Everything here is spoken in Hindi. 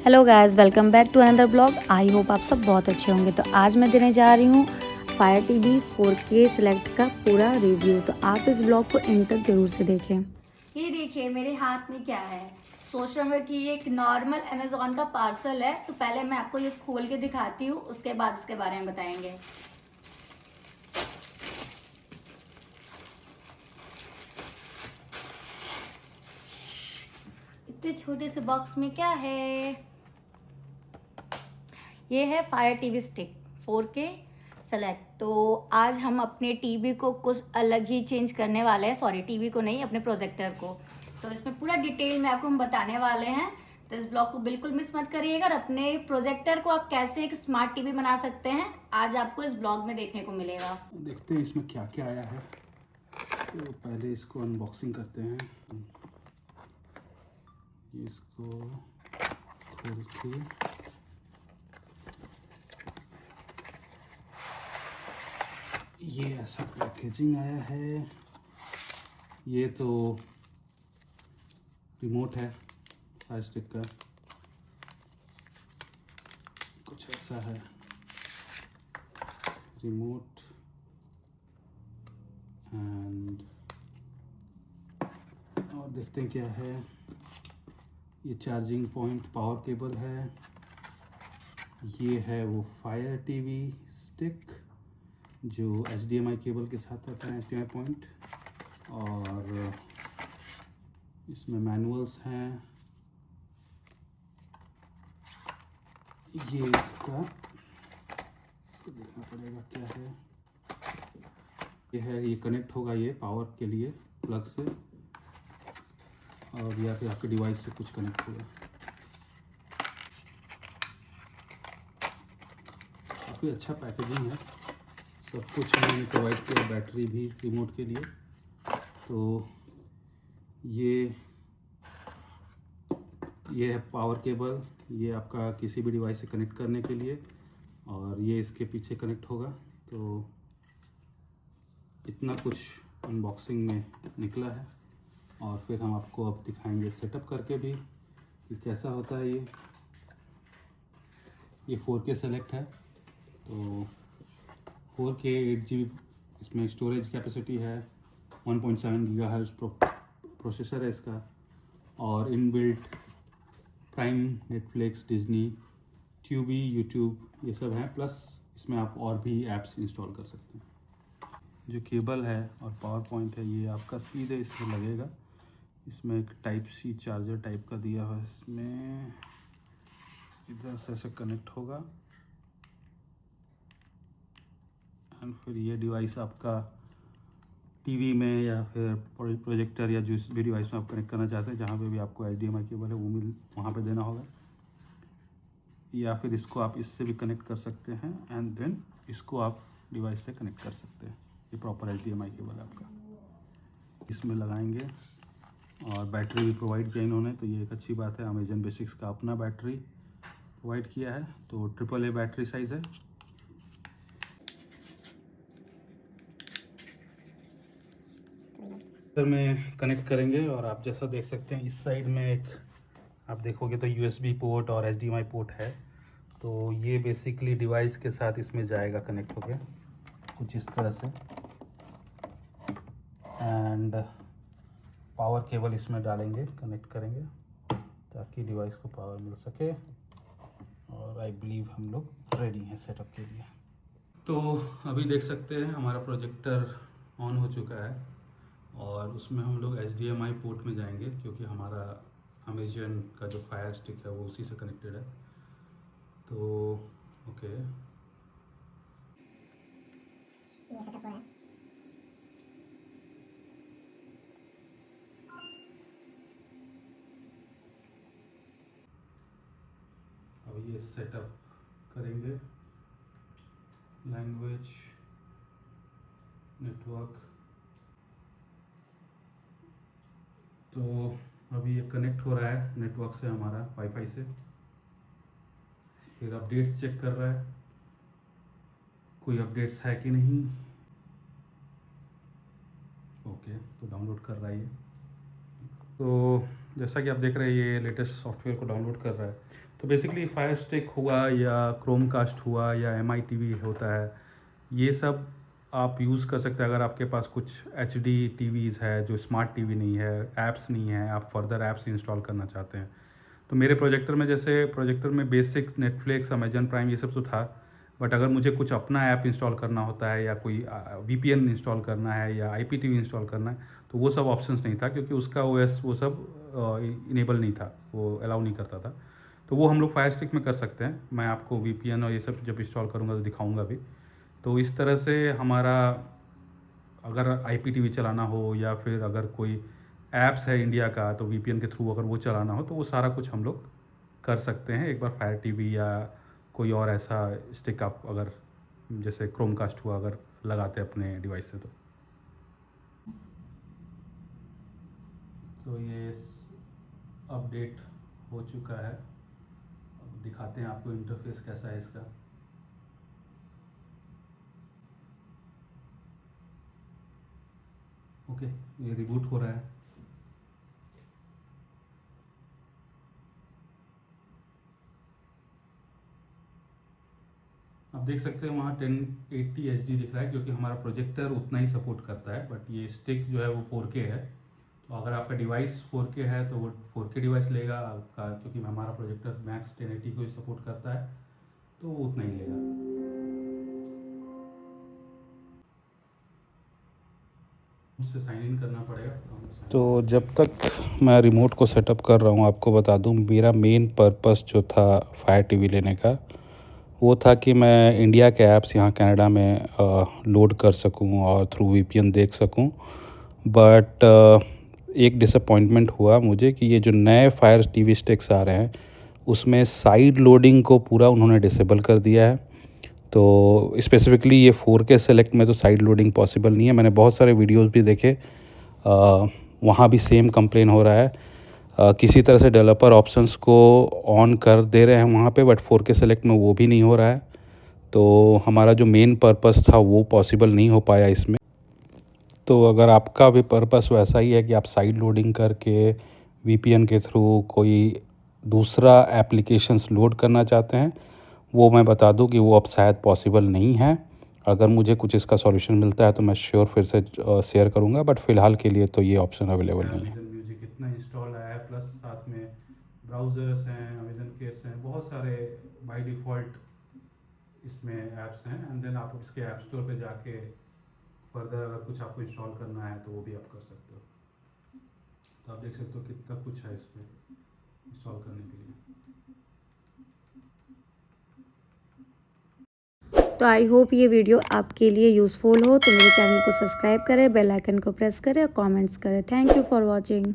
Hello guys, welcome back to another blog. I hope आप सब बहुत अच्छे होंगे। तो आज मैं देने जा रही हूँ फायर टीवी 4K सेलेक्ट का पूरा रिव्यू। तो आप इस ब्लॉग को एंड तक जरूर से देखें। ये देखिए मेरे हाथ में क्या है। सोच रहे होंगे कि ये एक नॉर्मल अमेजोन का पार्सल है। तो पहले मैं आपको ये खोल के दिखाती हूँ, उसके बाद इसके बारे में बताएंगे। इतने छोटे से बॉक्स में क्या है? ये है fire TV stick 4K select. तो आज हम अपने टीवी को कुछ अलग ही चेंज करने वाले हैं। सॉरी, टीवी को नहीं, अपने प्रोजेक्टर को। तो इसमें पूरा डिटेल में आपको हम बताने वाले हैं। तो इस ब्लॉग को बिल्कुल मिस मत करिएगा। और अपने प्रोजेक्टर को आप कैसे एक स्मार्ट टीवी बना सकते हैं, आज आपको इस ब्लॉग में देखने को मिलेगा। देखते हैं इसमें क्या क्या आया है। तो पहले इसको अनबॉक्सिंग करते हैं। इसको खोल के ये ऐसा पैकेजिंग आया है। ये तो रिमोट है फायर स्टिक का, कुछ ऐसा है रिमोट। एंड और देखते हैं क्या है। ये चार्जिंग पॉइंट, पावर केबल है। ये है वो फायर टीवी स्टिक जो HDMI केबल के साथ आता है, HDMI पॉइंट। और इसमें मैनुअल्स हैं। ये इसको देखना पड़ेगा क्या है। ये है, ये कनेक्ट होगा ये पावर के लिए प्लग से, और या फिर आपके डिवाइस से कुछ कनेक्ट होगा। काफ़ी अच्छा पैकेजिंग है, सब कुछ मैंने प्रोवाइड किया, बैटरी भी रिमोट के लिए। तो ये है पावर केबल, ये आपका किसी भी डिवाइस से कनेक्ट करने के लिए, और ये इसके पीछे कनेक्ट होगा। तो इतना कुछ अनबॉक्सिंग में निकला है, और फिर हम आपको अब दिखाएंगे सेटअप करके भी कि कैसा होता है। ये 4K सेलेक्ट है। तो 4K 8GB इसमें स्टोरेज कैपेसिटी है। 1.7 GHz प्रोसेसर है इसका, और inbuilt Prime, Netflix, Disney, Tubi, YouTube ये सब हैं। प्लस इसमें आप और भी ऐप्स इंस्टॉल कर सकते हैं। जो केबल है और पावर पॉइंट है, ये आपका सीधे इसमें लगेगा। इसमें एक टाइप सी चार्जर टाइप का दिया हुआ है। इसमें इधर से ऐसे कनेक्ट होगा, एंड फिर ये डिवाइस आपका टीवी में या फिर प्रोजेक्टर या जिस भी डिवाइस में आप कनेक्ट करना चाहते हैं, जहाँ पे भी आपको HDMI केबल है वो वहाँ पे देना होगा। या फिर इसको आप इससे भी कनेक्ट कर सकते हैं, एंड देन इसको आप डिवाइस से कनेक्ट कर सकते हैं। ये प्रॉपर HDMI केबल है आपका, इसमें लगाएंगे। और बैटरी भी प्रोवाइड किया इन्होंने, तो ये एक अच्छी बात है। अमेजन बेसिक्स का अपना बैटरी प्रोवाइड किया है, तो AAA बैटरी साइज़ है। फिर में कनेक्ट करेंगे, और आप जैसा देख सकते हैं इस साइड में एक आप देखोगे तो USB पोर्ट और HDMI पोर्ट है। तो ये बेसिकली डिवाइस के साथ इसमें जाएगा कनेक्ट होके कुछ इस तरह से। एंड पावर केबल इसमें डालेंगे, कनेक्ट करेंगे ताकि डिवाइस को पावर मिल सके। और आई बिलीव हम लोग रेडी हैं सेटअप के लिए। तो अभी देख सकते हैं हमारा प्रोजेक्टर ऑन हो चुका है, और उसमें हम लोग HDMI पोर्ट में जाएंगे, क्योंकि हमारा अमेजन का जो फायर स्टिक है वो उसी से कनेक्टेड है। तो ओके, ये सेटअप हो रहा है। अब ये सेटअप करेंगे। Language, network. तो अभी ये कनेक्ट हो रहा है नेटवर्क से, हमारा वाईफाई से। फिर अपडेट्स चेक कर रहा है, कोई अपडेट्स है कि नहीं। ओके, तो डाउनलोड कर रहा है ये। तो जैसा कि आप देख रहे हैं ये लेटेस्ट सॉफ्टवेयर को डाउनलोड कर रहा है। तो बेसिकली फायर स्टिक हुआ या क्रोमकास्ट हुआ या MI TV होता है, ये सब आप यूज़ कर सकते हैं अगर आपके पास कुछ HD TVs है जो स्मार्ट TV नहीं है, ऐप्स नहीं है, आप फर्दर ऐप्स इंस्टॉल करना चाहते हैं। तो मेरे प्रोजेक्टर में जैसे प्रोजेक्टर में बेसिक नेटफ्लिक्स, अमेजन प्राइम ये सब तो था, बट अगर मुझे कुछ अपना ऐप इंस्टॉल करना होता है या कोई VPN इंस्टॉल करना है या IPTV इंस्टॉल करना है तो वो सब ऑप्शंस नहीं था, क्योंकि उसका OS वो सब इनेबल नहीं था, वो अलाउ नहीं करता था। तो वो हम लोग फायर स्टिक में कर सकते हैं। मैं आपको VPN और ये सब जब इंस्टॉल करूँगा तो दिखाऊँगा भी। तो इस तरह से हमारा अगर IPTV चलाना हो या फिर अगर कोई ऐप्स है इंडिया का तो VPN के थ्रू अगर वो चलाना हो तो वो सारा कुछ हम लोग कर सकते हैं एक बार फायर TV या कोई और ऐसा स्टिक आप अगर जैसे क्रोमकास्ट हुआ अगर लगाते हैं अपने डिवाइस से। तो ये अपडेट हो चुका है। अब दिखाते हैं आपको इंटरफेस कैसा है इसका। ओके, ये रिबूट हो रहा है। आप देख सकते हैं वहाँ 1080 HD दिख रहा है, क्योंकि हमारा प्रोजेक्टर उतना ही सपोर्ट करता है, बट ये स्टिक जो है वो 4K है। तो अगर आपका डिवाइस 4K है तो वो 4K डिवाइस लेगा आपका, क्योंकि हमारा प्रोजेक्टर मैक्स 1080 को ही सपोर्ट करता है तो वो उतना ही लेगा। मुझसे साइन इन करना पड़ेगा। तो जब तक मैं रिमोट को सेटअप कर रहा हूँ आपको बता दूँ, मेरा मेन पर्पस जो था फायर TV लेने का वो था कि मैं इंडिया के ऐप्स यहाँ कनाडा में लोड कर सकूँ और थ्रू VPN देख सकूँ। बट एक डिसअपॉइंटमेंट हुआ मुझे कि ये जो नए फायर TV स्टिक्स आ रहे हैं उसमें साइड लोडिंग को पूरा उन्होंने डिसेबल कर दिया है। तो स्पेसिफिकली ये 4K सेलेक्ट में तो साइड लोडिंग पॉसिबल नहीं है। मैंने बहुत सारे वीडियोस भी देखे, वहाँ भी सेम कंप्लेन हो रहा है। किसी तरह से डेवलपर ऑप्शंस को ऑन कर दे रहे हैं वहाँ पे, बट 4K सेलेक्ट में वो भी नहीं हो रहा है। तो हमारा जो मेन पर्पस था वो पॉसिबल नहीं हो पाया इसमें। तो अगर आपका भी पर्पस वैसा ही है कि आप साइड लोडिंग करके VPN के थ्रू कोई दूसरा एप्लीकेशंस लोड करना चाहते हैं, वो मैं बता दूं कि वो अब शायद पॉसिबल नहीं है। अगर मुझे कुछ इसका सॉल्यूशन मिलता है तो मैं श्योर फिर से शेयर करूंगा, बट फ़िलहाल के लिए तो ये ऑप्शन अवेलेबल नहीं है। म्यूजिक इतना इंस्टॉल है, प्लस साथ में ब्राउज़र्स हैं, अमेजन केयर्स हैं, बहुत सारे बाय डिफ़ॉल्ट इसमें ऐप्स हैं। एंड देन आप इसके ऐप स्टोर पे जाके फर्दर अगर कुछ आपको इंस्टॉल करना है तो वो भी आप कर सकते हो। तो आप देख सकते हो कितना कुछ है इसमें इंस्टॉल करने के लिए। तो आई होप ये वीडियो आपके लिए यूज़फुल हो। तो मेरे चैनल को सब्सक्राइब करें, बेल आइकन को प्रेस करें और कमेंट्स करें। Thank you for watching.